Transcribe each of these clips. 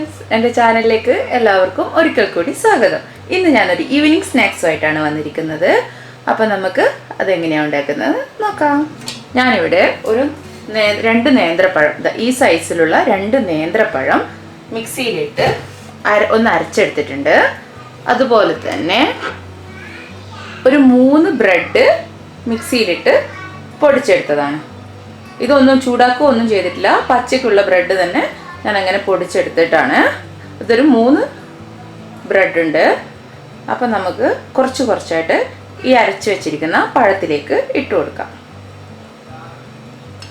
Friends, എൻ്റെ ചാനലിലേക്ക് എല്ലാവർക്കും ഒരിക്കൽ കൂടി സ്വാഗതം. ഇന്ന് ഞാനൊരു ഈവനിങ് സ്നാക്സുമായിട്ടാണ് വന്നിരിക്കുന്നത്. അപ്പം നമുക്ക് അതെങ്ങനെയാണ് ഉണ്ടാക്കുന്നത് നോക്കാം. ഞാനിവിടെ രണ്ട് നേന്ത്രപ്പഴം, ഈ സൈസിലുള്ള 2 നേന്ത്രപ്പഴം മിക്സിയിലിട്ട് ഒന്ന് അരച്ചെടുത്തിട്ടുണ്ട്. അതുപോലെ തന്നെ ഒരു 3 ബ്രെഡ് മിക്സിയിലിട്ട് പൊടിച്ചെടുത്തതാണ്. ഇതൊന്നും ചൂടാക്കുകയോ ഒന്നും ചെയ്തിട്ടില്ല, പച്ചയ്ക്കുള്ള ബ്രെഡ് തന്നെ ഞാൻ അങ്ങനെ പൊടിച്ചെടുത്തിട്ടാണ്. ഇതൊരു 3 ബ്രെഡ് ഉണ്ട്. അപ്പം നമുക്ക് കുറച്ചായിട്ട് ഈ അരച്ച് വെച്ചിരിക്കുന്ന പഴത്തിലേക്ക് ഇട്ട് കൊടുക്കാം.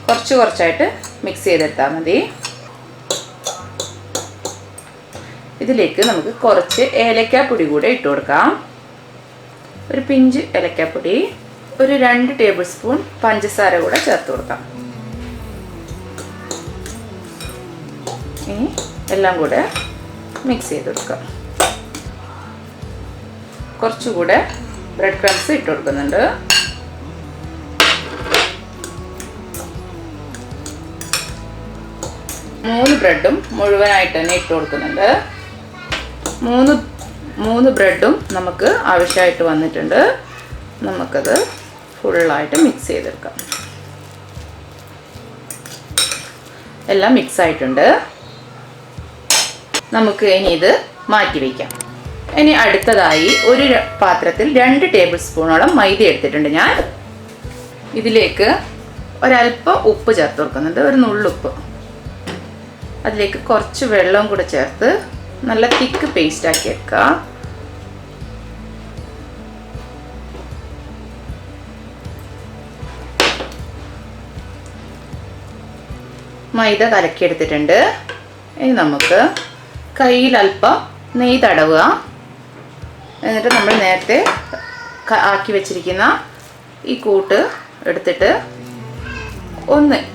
കുറച്ചായിട്ട് മിക്സ് ചെയ്തെടുത്താൽ മതി. ഇതിലേക്ക് നമുക്ക് കുറച്ച് ഏലക്കാപ്പൊടി കൂടെ ഇട്ട് കൊടുക്കാം. ഒരു പിഞ്ച് ഏലക്കാപ്പൊടി, ഒരു 2 ടേബിൾ സ്പൂൺ പഞ്ചസാര കൂടെ ചേർത്ത് കൊടുക്കാം. ഇനി എല്ലാം കൂടെ മിക്സ് ചെയ്ത് കൊടുക്കാം. കുറച്ചുകൂടെ ബ്രെഡ് ക്രംസ് ഇട്ട് കൊടുക്കുന്നുണ്ട്. മൂന്ന് ബ്രെഡും മുഴുവനായിട്ട് തന്നെ ഇട്ട് കൊടുക്കുന്നുണ്ട്. മൂന്ന് ബ്രെഡും നമുക്ക് ആവശ്യമായിട്ട് വന്നിട്ടുണ്ട്. നമുക്കത് ഫുള്ളായിട്ട് മിക്സ് ചെയ്തെടുക്കാം. എല്ലാം മിക്സ് ആയിട്ടുണ്ട്. നമുക്ക് ഇനി ഇത് മാറ്റി വയ്ക്കാം. ഇനി അടുത്തതായി ഒരു പാത്രത്തിൽ 2 ടേബിൾ സ്പൂണോളം മൈദ എടുത്തിട്ടുണ്ട് ഞാൻ. ഇതിലേക്ക് ഒരല്പം ഉപ്പ് ചേർത്ത് കൊടുക്കുന്നുണ്ട്, ഒരു നുള്ളുപ്പ്. അതിലേക്ക് കുറച്ച് വെള്ളം കൂടെ ചേർത്ത് നല്ല തിക്ക് പേസ്റ്റ് ആക്കി വെക്കുക. മൈദ കലക്കിയെടുത്തിട്ടുണ്ട്. ഇനി നമുക്ക് കയ്യിൽ അല്പം നെയ്യ് തടവുക. എന്നിട്ട് നമ്മൾ നേരത്തെ ആക്കി വെച്ചിരിക്കുന്ന ഈ കൂട്ട് എടുത്തിട്ട്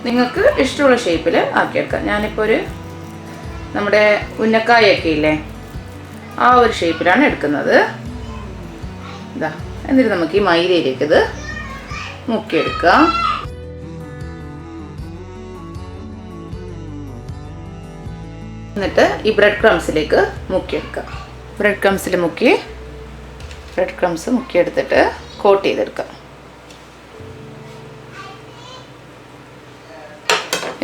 നിങ്ങൾക്ക് ഇഷ്ടമുള്ള ഷേപ്പിൽ ആക്കിയെടുക്കാം. ഞാനിപ്പോൾ നമ്മുടെ ഉന്നക്കായൊക്കെ ഇല്ലേ, ആ ഒരു ഷേപ്പിലാണ് എടുക്കുന്നത്. ഇതാ, എന്നിട്ട് നമുക്ക് ഈ മൈദയിലേക്ക് ഇത് മുക്കിയെടുക്കുക. എന്നിട്ട് ഈ ബ്രെഡ് ക്രംസിലേക്ക് മുക്കിയെടുക്കുക. ബ്രെഡ് ക്രംസ് മുക്കിയെടുത്തിട്ട് കോട്ട് ചെയ്തെടുക്കുക.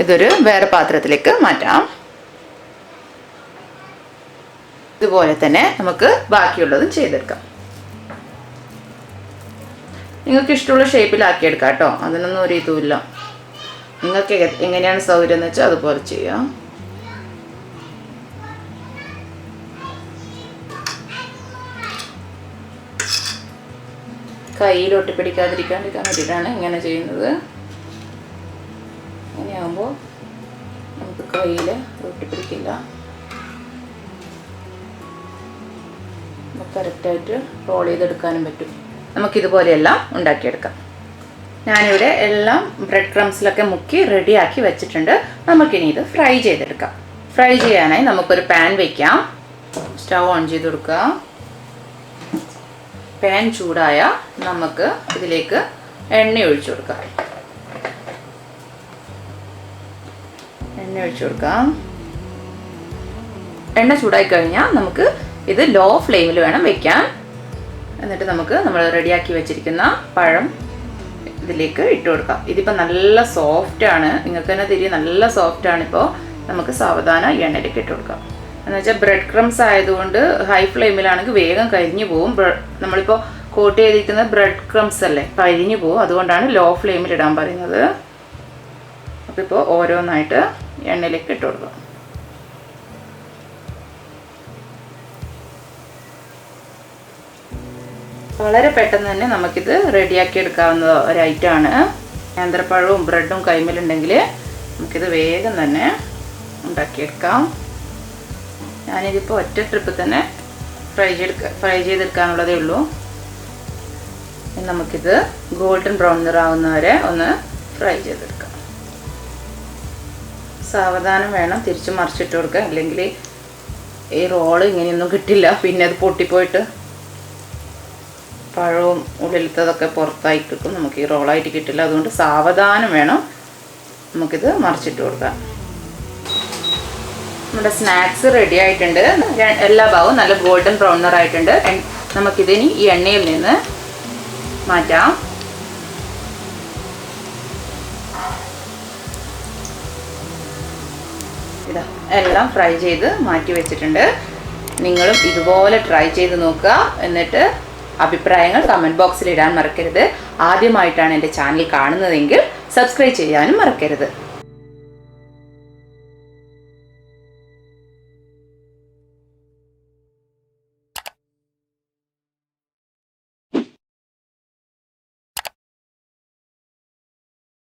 ഇതൊരു വേറെ പാത്രത്തിലേക്ക് മാറ്റാം. ഇതുപോലെ തന്നെ നമുക്ക് ബാക്കിയുള്ളതും ചെയ്തെടുക്കാം. നിങ്ങൾക്ക് ഇഷ്ടമുള്ള ഷേപ്പിലാക്കിയെടുക്കാം കേട്ടോ, അതിനൊന്നും ഒരു ഇതുമില്ല. നിങ്ങൾക്ക് എങ്ങനെയാണ് സൗകര്യം എന്ന് വെച്ചാൽ അതുപോലെ ചെയ്യാം. കയ്യിൽ ഒട്ടിപ്പിടിക്കാതിരിക്കാണ്ടിരിക്കാൻ വേണ്ടിയിട്ടാണ് ഇങ്ങനെ ചെയ്യുന്നത്. അങ്ങനെയാകുമ്പോൾ നമുക്ക് കയ്യിൽ ഒട്ടിപ്പിടിക്കില്ല. കറക്റ്റായിട്ട് റോൾ ചെയ്തെടുക്കാനും പറ്റും. നമുക്കിതുപോലെയെല്ലാം ഉണ്ടാക്കിയെടുക്കാം. ഞാനിവിടെ എല്ലാം ബ്രെഡ് ക്രംസിലൊക്കെ മുക്കി റെഡിയാക്കി വെച്ചിട്ടുണ്ട്. നമുക്കിനി ഇത് ഫ്രൈ ചെയ്തെടുക്കാം. ഫ്രൈ ചെയ്യാനായി നമുക്കൊരു പാൻ വയ്ക്കാം. സ്റ്റൗ ഓൺ ചെയ്ത് കൊടുക്കുക. പാൻ ചൂടായ നമുക്ക് ഇതിലേക്ക് എണ്ണ ഒഴിച്ചു കൊടുക്കാം. എണ്ണ ചൂടായി കഴിഞ്ഞാൽ നമുക്ക് ഇത് ലോ ഫ്ലെയിമിൽ വേണം വെക്കാൻ. എന്നിട്ട് നമ്മൾ റെഡിയാക്കി വെച്ചിരിക്കുന്ന പഴം ഇതിലേക്ക് ഇട്ട് കൊടുക്കാം. ഇതിപ്പോൾ നല്ല സോഫ്റ്റാണ്, നിങ്ങൾക്ക് തന്നെ തിരികെ നല്ല സോഫ്റ്റാണ്. ഇപ്പോൾ നമുക്ക് സാവധാനം ഈ എണ്ണയിലേക്ക് ഇട്ട് കൊടുക്കാം. എന്ന് വെച്ചാൽ ബ്രെഡ് ക്രംസ് ആയതുകൊണ്ട് ഹൈ ഫ്ലെയിമിലാണെങ്കിൽ വേഗം കരിഞ്ഞു പോവും. നമ്മളിപ്പോൾ കോട്ട് ചെയ്തിരിക്കുന്ന ബ്രെഡ് ക്രംസ് അല്ലേ, കരിഞ്ഞു പോവും. അതുകൊണ്ടാണ് ലോ ഫ്ലെയിമിൽ ഇടാൻ പറയുന്നത്. അപ്പോൾ ഇപ്പോൾ ഓരോന്നായിട്ട് എണ്ണയിലേക്ക് ഇട്ട് കൊടുക്കാം. വളരെ പെട്ടെന്ന് തന്നെ നമുക്കിത് റെഡിയാക്കി എടുക്കാവുന്ന ഒരു ഐറ്റമാണ്. നേന്ത്രപ്പഴവും ബ്രെഡും കൈമേലുണ്ടെങ്കിൽ നമുക്കിത് വേഗം തന്നെ ഉണ്ടാക്കിയെടുക്കാം. ഞാനിതിപ്പോൾ ഒറ്റ ട്രിപ്പ് തന്നെ ഫ്രൈ ചെയ്തെടുക്കാനുള്ളതേ ഉള്ളൂ. നമുക്കിത് ഗോൾഡൻ ബ്രൗൺ നിറാവുന്നവരെ ഒന്ന് ഫ്രൈ ചെയ്തെടുക്കാം. സാവധാനം വേണം തിരിച്ച് മറിച്ചിട്ട് കൊടുക്കുക, അല്ലെങ്കിൽ ഈ റോള് ഇങ്ങനെയൊന്നും കിട്ടില്ല. പിന്നെ അത് പൊട്ടിപ്പോയിട്ട് പഴവും ഉള്ളിലത്തതൊക്കെ പുറത്തായി കിട്ടും. നമുക്ക് ഈ റോളായിട്ട് കിട്ടില്ല. അതുകൊണ്ട് സാവധാനം വേണം നമുക്കിത് മറിച്ചിട്ട് കൊടുക്കാം. നമ്മുടെ സ്നാക്സ് റെഡി ആയിട്ടുണ്ട്. എല്ലാ ഭാഗവും നല്ല ഗോൾഡൻ ബ്രൗൺ നിറായിട്ടുണ്ട്. നമുക്കിതിനി ഈ എണ്ണയിൽ നിന്ന് മാറ്റാം. ഇതാ എല്ലാം ഫ്രൈ ചെയ്ത് മാറ്റി വെച്ചിട്ടുണ്ട്. നിങ്ങളും ഇതുപോലെ ട്രൈ ചെയ്ത് നോക്കുക. എന്നിട്ട് അഭിപ്രായങ്ങൾ കമൻറ്റ് ബോക്സിൽ ഇടാൻ മറക്കരുത്. ആദ്യമായിട്ടാണ് എൻ്റെ ചാനൽ കാണുന്നതെങ്കിൽ സബ്സ്ക്രൈബ് ചെയ്യാനും മറക്കരുത്.